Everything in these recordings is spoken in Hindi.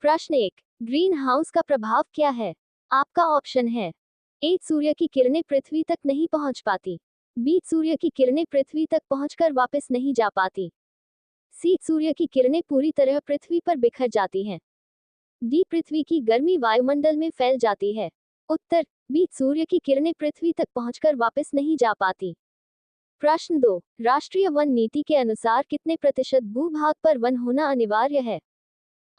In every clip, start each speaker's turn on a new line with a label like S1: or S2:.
S1: प्रश्न 1, ग्रीन हाउस का प्रभाव क्या है? आपका ऑप्शन है ए, सूर्य की किरणें पृथ्वी तक नहीं पहुंच पाती। बी, सूर्य की किरणें पृथ्वी तक पहुंचकर वापस नहीं जा पाती। सी, सूर्य की किरणें पूरी तरह पृथ्वी पर बिखर जाती हैं। डी, पृथ्वी की गर्मी वायुमंडल में फैल जाती है। उत्तर बी, सूर्य की किरणें पृथ्वी तक पहुंचकर वापस नहीं जा पाती। प्रश्न 2, राष्ट्रीय वन नीति के अनुसार कितने प्रतिशत भूभाग पर वन होना अनिवार्य है?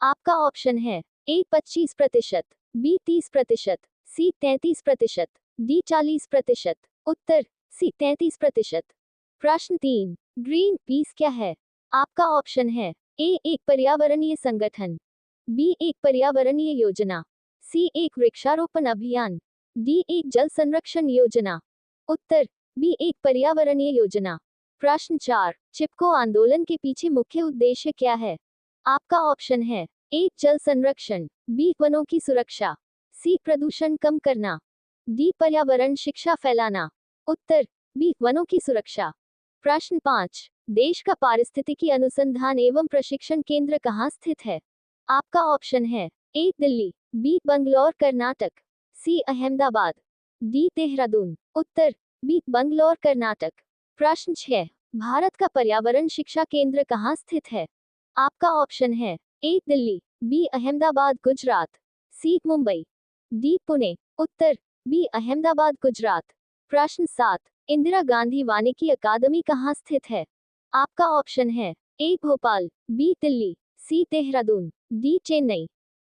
S1: आपका ऑप्शन है ए, 25%, बी, 30%, सी, 33%, डी, 40%। उत्तर सी, 33%। प्रश्न 3, ग्रीन पीस क्या है? आपका ऑप्शन है ए, एक पर्यावरणीय संगठन, बी, एक पर्यावरणीय योजना, सी, एक वृक्षारोपण अभियान, डी, एक जल संरक्षण योजना। उत्तर बी, एक पर्यावरणीय योजना। प्रश्न 4, चिपको आंदोलन के पीछे मुख्य उद्देश्य क्या है? आपका ऑप्शन है ए, जल संरक्षण, बी, वनों की सुरक्षा, सी, प्रदूषण कम करना, डी, पर्यावरण शिक्षा फैलाना। उत्तर बी, वनों की सुरक्षा। प्रश्न 5, देश का पारिस्थितिकी अनुसंधान एवं प्रशिक्षण केंद्र कहाँ स्थित है? आपका ऑप्शन है ए, दिल्ली, बी, बंगलौर कर्नाटक, सी, अहमदाबाद, डी, देहरादून। उत्तर बी, बंगलौर कर्नाटक। प्रश्न 6, भारत का पर्यावरण शिक्षा केंद्र कहाँ स्थित है? आपका ऑप्शन है ए, दिल्ली, बी, अहमदाबाद गुजरात, सी, मुंबई, डी, पुणे। उत्तर बी, अहमदाबाद गुजरात। प्रश्न 7, इंदिरा गांधी वानिकी अकादमी कहाँ स्थित है? आपका ऑप्शन है ए, भोपाल, बी, दिल्ली, सी, देहरादून, डी, चेन्नई।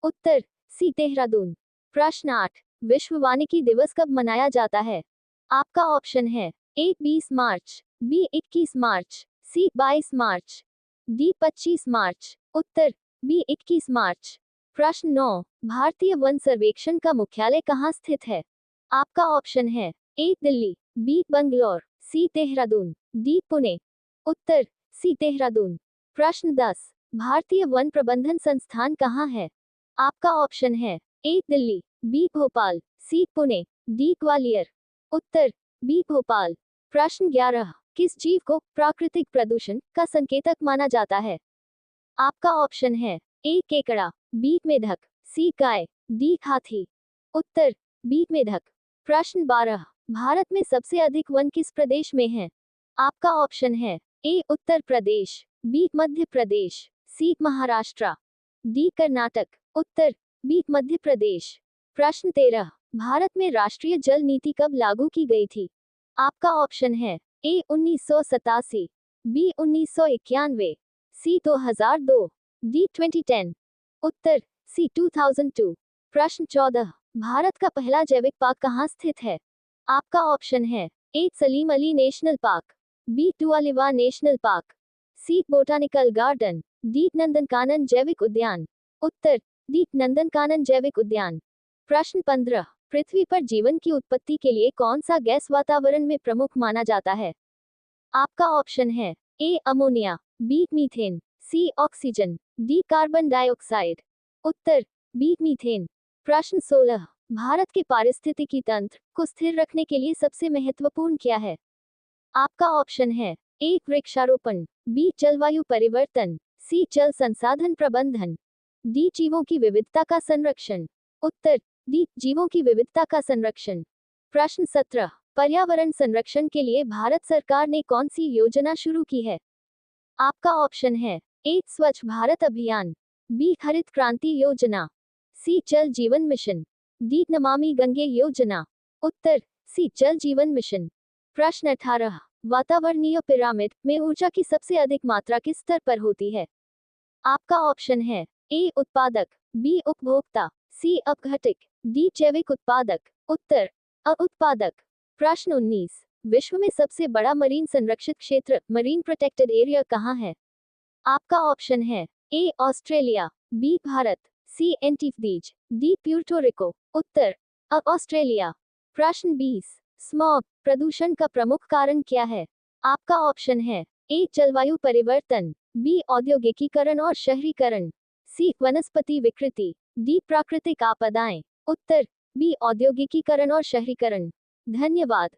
S1: उत्तर सी, देहरादून। प्रश्न 8, विश्व वानिकी दिवस कब मनाया जाता है? आपका ऑप्शन है ए, 20 मार्च, बी, 21 मार्च, सी, 22 मार्च, डी, 25 मार्च। उत्तर बी, 21 मार्च। प्रश्न 9, भारतीय वन सर्वेक्षण का मुख्यालय कहाँ स्थित है? आपका ऑप्शन है ए, दिल्ली, बी, बंगलौर, सी, देहरादून, डी, पुणे। उत्तर सी, देहरादून। प्रश्न 10, भारतीय वन प्रबंधन संस्थान कहाँ है? आपका ऑप्शन है ए, दिल्ली, बी, भोपाल, सी, पुणे, डी, ग्वालियर। उत्तर बी, भोपाल। प्रश्न 11, किस जीव को प्राकृतिक प्रदूषण का संकेतक माना जाता है? आपका ऑप्शन है ए, केकड़ा, बी, मेढक, सी, गाय, डी, हाथी। उत्तर बी, मेढक। प्रश्न 12, भारत में सबसे अधिक वन किस प्रदेश में है? आपका ऑप्शन है ए, उत्तर प्रदेश, बी, मध्य प्रदेश, सी, महाराष्ट्र, डी, कर्नाटक। उत्तर बी, मध्य प्रदेश। प्रश्न 13, भारत में राष्ट्रीय जल नीति कब लागू की गई थी? आपका ऑप्शन है ए, 1987, बी, 1991, सी, 2002, डी, 2010। उत्तर सी, 2002। प्रश्न 14, भारत का पहला जैविक पार्क कहाँ स्थित है? आपका ऑप्शन है A, Salim Ali national park, B, टुआलिवा national park, C, botanical garden, D, Nandankanan जैविक उद्यान। उत्तर डी, नंदनकानन जैविक उद्यान। प्रश्न 15, पृथ्वी पर जीवन की उत्पत्ति के लिए कौन सा गैस वातावरण में प्रमुख माना जाता है? आपका ऑप्शन है ए, अमोनिया, बी, मीथेन, सी, ऑक्सीजन, डी, कार्बन डाइऑक्साइड। उत्तर बी, मीथेन। प्रश्न 16, भारत के पारिस्थितिकी तंत्र को स्थिर रखने के लिए सबसे महत्वपूर्ण क्या है? आपका ऑप्शन है ए, वृक्षारोपण, बी, जलवायु परिवर्तन, सी, जल संसाधन प्रबंधन, डी, जीवों की विविधता का संरक्षण। उत्तर डी, जीवों की विविधता का संरक्षण। प्रश्न 17, पर्यावरण संरक्षण के लिए भारत सरकार ने कौन सी योजना शुरू की है? आपका ऑप्शन है ए, स्वच्छ भारत अभियान, बी, हरित क्रांति योजना, सी, जल जीवन मिशन, डी, नमामि गंगे योजना। उत्तर सी, जल जीवन मिशन। प्रश्न 18, वातावरणीय पिरामिड में ऊर्जा की सबसे अधिक मात्रा किस स्तर पर होती है? आपका ऑप्शन है ए, उत्पादक, बी, उपभोक्ता, सी, अपघटित, डी, जैविक उत्पादक। उत्तर उत्पादक। प्रश्न 19, विश्व में सबसे बड़ा मरीन संरक्षित क्षेत्र मरीन प्रोटेक्टेड एरिया कहाँ है? आपका ऑप्शन है ए, ऑस्ट्रेलिया, बी, भारत, सी, एंटीफीज, डी, प्यूर्टो रिको। उत्तर ऑस्ट्रेलिया। प्रश्न 20, स्मॉग प्रदूषण का प्रमुख कारण क्या है? आपका ऑप्शन है ए, जलवायु परिवर्तन, बी, औद्योगिकीकरण और शहरीकरण, सी, वनस्पति विकृति, डी, प्राकृतिक आपदाएं। उत्तर बी, औद्योगिकीकरण और शहरीकरण। धन्यवाद।